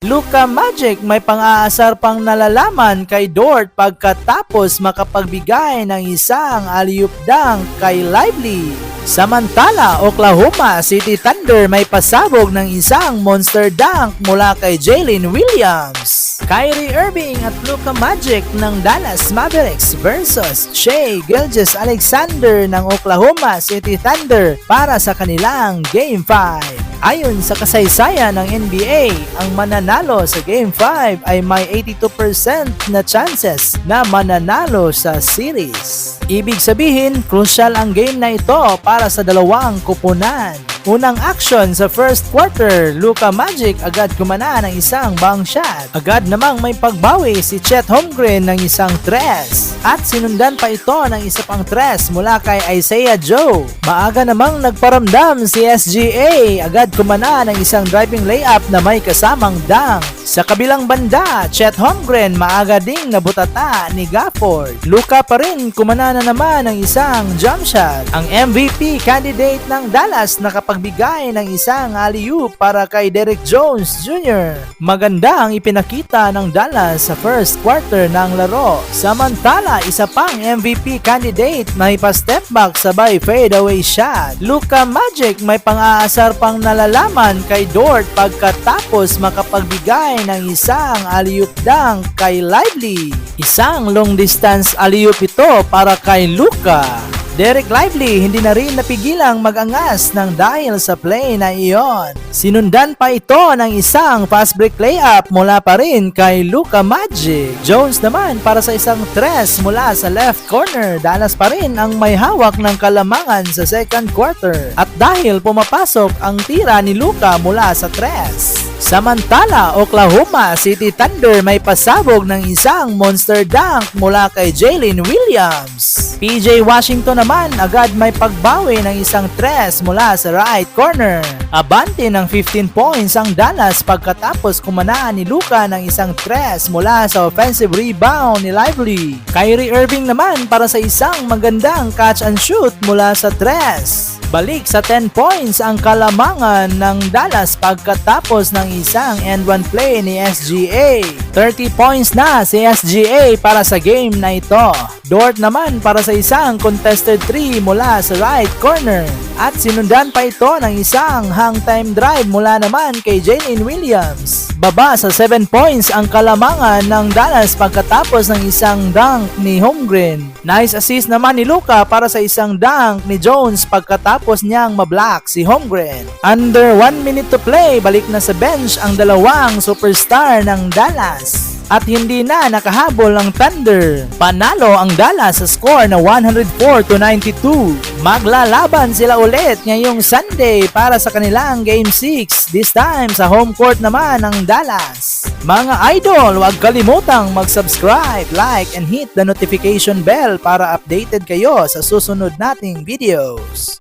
Luka Magic may pang-aasar pang nalalaman kay Dort pagkatapos makapagbigay ng isang alley-oop dunk kay Lively. Samantala, Oklahoma City Thunder may pasabog ng isang monster dunk mula kay Jalen Williams. Kyrie Irving at Luka Magic ng Dallas Mavericks versus Shai Gilgeous-Alexander ng Oklahoma City Thunder para sa kanilang Game 5. Ayon sa kasaysayan ng NBA, ang mananalo sa Game 5 ay may 82% na chances na mananalo sa series. Ibig sabihin, crucial ang game na ito para sa dalawang kupunan. Unang action sa first quarter, Luka Magic agad kumana ng isang bank shot. Agad namang may pagbawi si Chet Holmgren ng isang tres. At sinundan pa ito ng isa pang tres mula kay Isaiah Joe. Maaga namang nagparamdam si SGA. Agad kumana ng isang driving layup na may kasamang dunk. Sa kabilang banda, Chet Holmgren maaga ding nabutata ni Gafford. Luka pa rin kumana na naman ng isang jump shot. Ang MVP candidate ng Dallas nakapagbigay ng isang alley-oop para kay Derrick Jones Jr. Maganda ang ipinakita ng Dallas sa first quarter ng laro. Samantala, isa pang MVP candidate may pa-step back sabay fadeaway shot. Luka Magic may pang-aasar pang nalalaman kay Dort pagkatapos makapagbigay ng isang alley-oop dunk kay Lively. Isang long distance alley-oop ito para kay Luka. Dereck Lively hindi na rin napigilang mag-angas ng dahil sa play na iyon. Sinundan pa ito ng isang fast break layup mula pa rin kay Luka Magic. Jones naman para sa isang tres mula sa left corner. Dallas pa rin ang may hawak ng kalamangan sa second quarter. At dahil pumapasok ang tira ni Luka mula sa tres. Samantala, Oklahoma City Thunder may pasabog ng isang monster dunk mula kay Jalen Williams. PJ Washington naman agad may pagbawi ng isang tres mula sa right corner. Abante ng 15 points ang Dallas pagkatapos kumanaan ni Luka ng isang tres mula sa offensive rebound ni Lively. Kyrie Irving naman para sa isang magandang catch and shoot mula sa tres. Balik sa 10 points ang kalamangan ng Dallas pagkatapos ng isang end-one play ni SGA. 30 points na si SGA para sa game na ito. Dort naman para sa isang contested 3 mula sa right corner. At sinundan pa ito ng isang hang-time drive mula naman kay Jalen Williams. Baba sa 7 points ang kalamangan ng Dallas pagkatapos ng isang dunk ni Holmgren. Nice assist naman ni Luka para sa isang dunk ni Jones pagkatapos niyang mablock si Holmgren. Under 1 minute to play, balik na sa bench ang dalawang superstar ng Dallas. At hindi na nakahabol ang Thunder. Panalo ang Dallas sa score na 104-92. Maglalaban sila ulit ngayong Sunday para sa kanilang Game 6. This time sa home court naman ng Dallas. Mga idol, huwag kalimutang mag-subscribe, like, and hit the notification bell para updated kayo sa susunod nating videos.